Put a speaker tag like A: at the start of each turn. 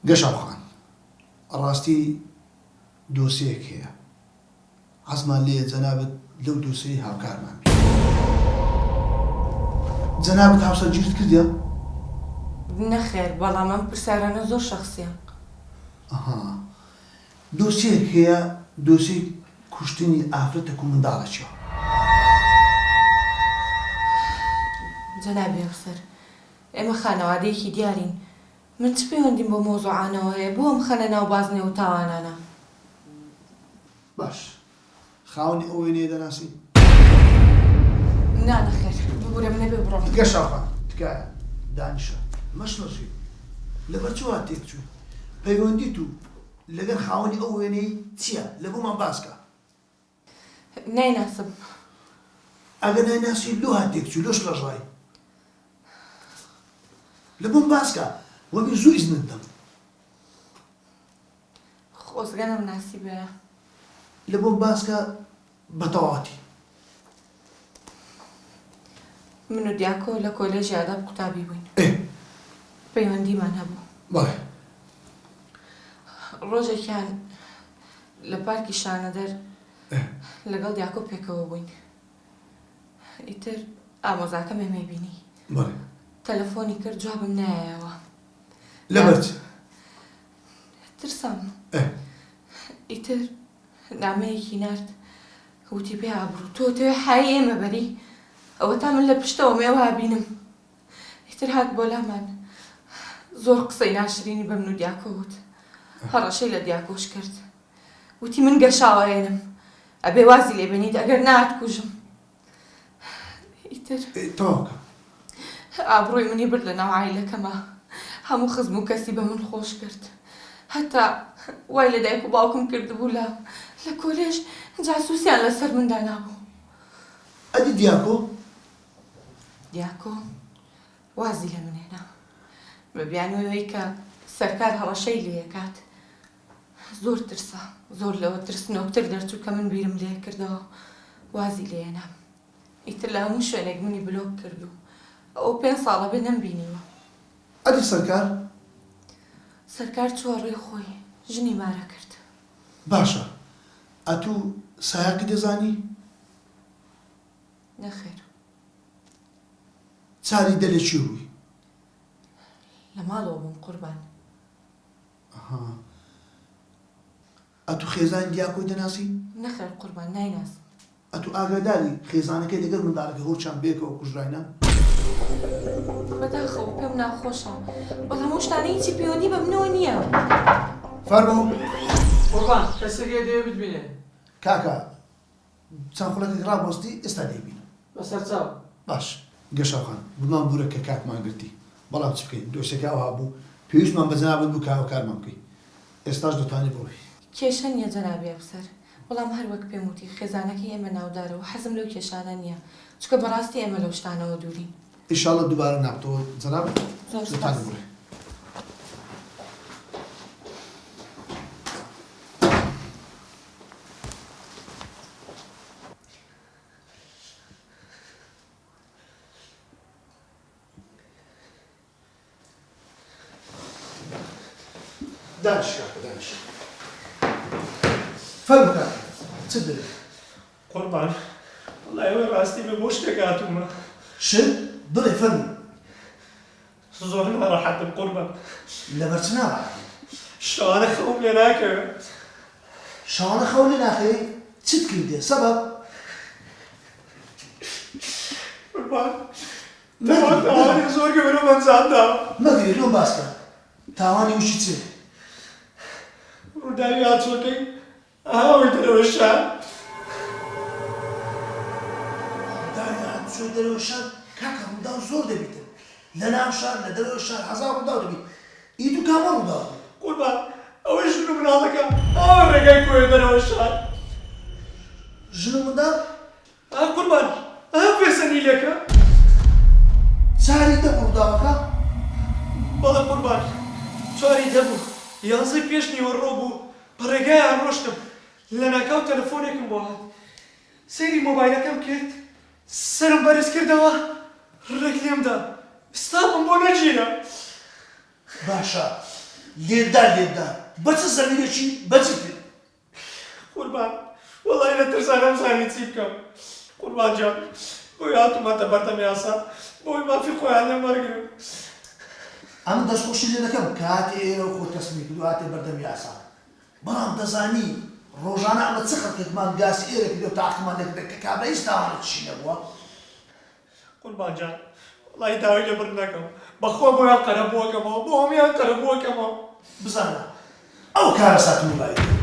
A: گەشەڵخان ڕاستی دۆسەیەک هەیە حەزمان لێیە جەنابەت لەو دۆسەی هاوکارمان بێت. جەنابەت هاوسەرگیریت کردیە؟
B: نەخێر بەڵام ئەم پرسیارانە زۆر شەخسیە.
A: دۆسەیەک هەیە دۆسەی کوشتنی ئافرەتێک و منداڵێکیەوە.
B: جەنابی ئەفسەر ئێمە خانەوادەیەکی دیارین. من چ پەیوەندیم بۆ مۆزوعانەوە هەیە بۆ ئەم خەنە ناو بازنێ و تاوانانە؟
A: باش خاوەنی ئەو وێنەیە دەناسی؟
B: نا نەخێر ببوورە منە بێ بڕۆم.
A: گەشەڵخان تکایە دانیشە مەشنەژی لەبەر چۆوە تێکچوو پەیوەندیت و لەگەر خاوەنی ئەو وێنەی چییە لە بۆمان باسکە؟
B: نایناسم.
A: ئەگەر نایناسی لۆ هاتێکچوو لۆش لە ژای لە بۆم باسکە وەبێ زوو ئیزنت دەم.
B: خۆزگەنم ناسی بەیە.
A: لە بۆم باسکە بە تەواوەتی.
B: من و دیاکۆ لە کۆلێژی ئاداب قوتابی بووین. پەیوەندیمان هەبوو.
A: بەڵێ.
B: ڕۆژێکیان لە پارکی شانەدەر لەگەڵ دیاکۆ پێکەوە بووین. ئیتر ئامۆزاکەم ئێمەی بینی.
A: بەڵێ.
B: تەلەفۆنی کرد جوابم نایەوە.
A: لەبەر چ؟
B: ترسام. ئیتر نامەیەکی نارد وتی پێ ئابڕوو تۆ تۆ حای ئێمە بەری ئەوە تا من لە پشتەوە مێوە بینم. ئیتر هات بۆ لامان زۆر قسەی ناشرینی بە من و دیاکۆ وت. هەڕەشەی لە دیاکۆش کرد. وتی من گەشاوەێنم ئەبێ وازی لێبێنیت ئەگەر نات کوژم. ئیتر
A: تۆکە
B: ئابڕۆی منی برد لە ناو عایلەکەمە. هەموو خزم و کەسی بە من خۆش کرد. هەتا وای لە دایک و باوکم کردبوو لە کۆلێژ جاسووسیان لەسەر مندا نابوو.
A: ئەدی دیاکۆ؟
B: دیاکۆ وازی لە منێنا بە بیانوەوەی کە سەرکار هەڵەشەی لێکات. زۆر ترسە زۆر لەوە ترسنۆکتر دەرچوو کە من بیرم لێ کردەوە وازی لێنا. ئیتر لە هەموو شوێنێک منی بلۆک کردو ئەو 5 ساڵە بێ نەمبینیوە.
A: ئەدی سەرکار؟
B: سەرکار چووە ڕێی خۆی ژنی مارە کرد.
A: باشە ئەتوو سایاقی دەزانی؟
B: نەخێر.
A: چاری دەلێکی ڕووی؟
B: لە ماڵەوە بووم قوربان.
A: ئەتوو خێزانی دیاکۆی دەناسی؟
B: نەخێر قوربان نایناسم.
A: ئەتوو ئاگاداری خێزانەکەی لەگەڵ منداڵەکە هۆچیان بێکەوە کوژراینە؟
B: بەداخەوە پێم ناخۆشە بەڵام هەموو شتانە هیچی پەیوەندی بە منەوە نییە.
A: فەرموو.
C: قوربان کەسێکێ دەوێ بتبینێ.
A: کاکە چەند خولەکێک ڕابوەستی ئێستا دەیبینم.
C: بەسەر چاو.
A: باش گەشەڵخان بمان بوورە کە کاتمان گرتی بەڵام چ بکەین دۆسێکی ئەوها بوو پێویستمان بە جەنابەت بوو کە کارمان بکەین. ئێستاش دەتوانێت بڕۆی.
B: کێشە نییە جەنابی ئەفسەر بەڵام هەر وەک پێم وتی خێزانەکەی ئێمە ناودارە و حەزم لەو کێشانە نییە چکە بەڕاستی ئێمە لەو شتانەوە دوورین.
A: ئینشاڵڵا دووبارە نابتەوە جەنابەت دەتوانێت بڕۆی. دانش کاکە دانش. فەرموو کاکە چ دەوێت؟
C: قوربان وەڵای ئێوە ڕاستی بێ بۆ شتێک هاتوومە.
A: شت؟ بڵێ فەرموو.
C: زۆر ناڕەحەتم قوربان.
A: لەبەر چ ناڕەحەتی؟
C: شانە خەوم لێ ناکەوێت.
A: شانە خەو لێ ناکەوێت؟ چت کردێ سەبەب؟
C: قوربان تاوانی زۆر گەورە بەنجامداوە.
A: مەگوێ لۆم باسکە تاوانی وشی چێ؟
C: ڕووداوی هاتووەکەی ئاوەی دەرەوە شار.
A: ڕووداوی هاتووە دەرەوە شار کاکە ڕووداو زۆر دەبیتن لە ناو شار لە دەرەوە شار هەزار ڕووداو دەبیت. ئیت و کامە ڕووداو؟
C: قوربان ئەوەی ژن و مناڵەکە ئاوە ڕێگای کۆیە دەرەوە شار.
A: ژن و منداڵ؟
C: قوربان فێسەنی لێکە.
A: چاری دەبوو ڕووداوەکە؟
C: بەڵێ قوربان 4 دەبوو 11 پێش نیوەڕۆ بوو بە ڕێگایان ڕۆشتم لە ناکاو تەلەفۆنێکم بۆ هات سەیری مۆبایلەکەم کرد سەرم بەرز کردەوە ڕێک لێمدا ستاپم بۆ نەگیرە.
A: باشە لێدا بەچ زەمینێکی بەچی کرد
C: قوربان وەڵی لە ترسانەم زانی چی بکەم قوربان جان بۆی هاتوومەتە بەردەم یاسا بۆی مافی خۆیان لێ وەرگرن
A: ئەم دەستخۆشی لێ دەکەم کاتێ ئێرە خۆ تەسمی کردو هاتێ بەردەم یاسا بەڵام دەزانی ڕۆژانە ئەمە چ خەڵکێکمان گاسی ئێرە کردو تاقیمان لێکردێت کە کابرا هیچ تاوانێت چی نەبووە
C: قوربان جان وەڵی داوای لێبڕ نەکەم بەخۆ بۆیان قەرەبووەکەمەوە بۆ هەمیان قەرەبووەکەمەوە
A: بزانە ئەو کارە ساتم وڵایی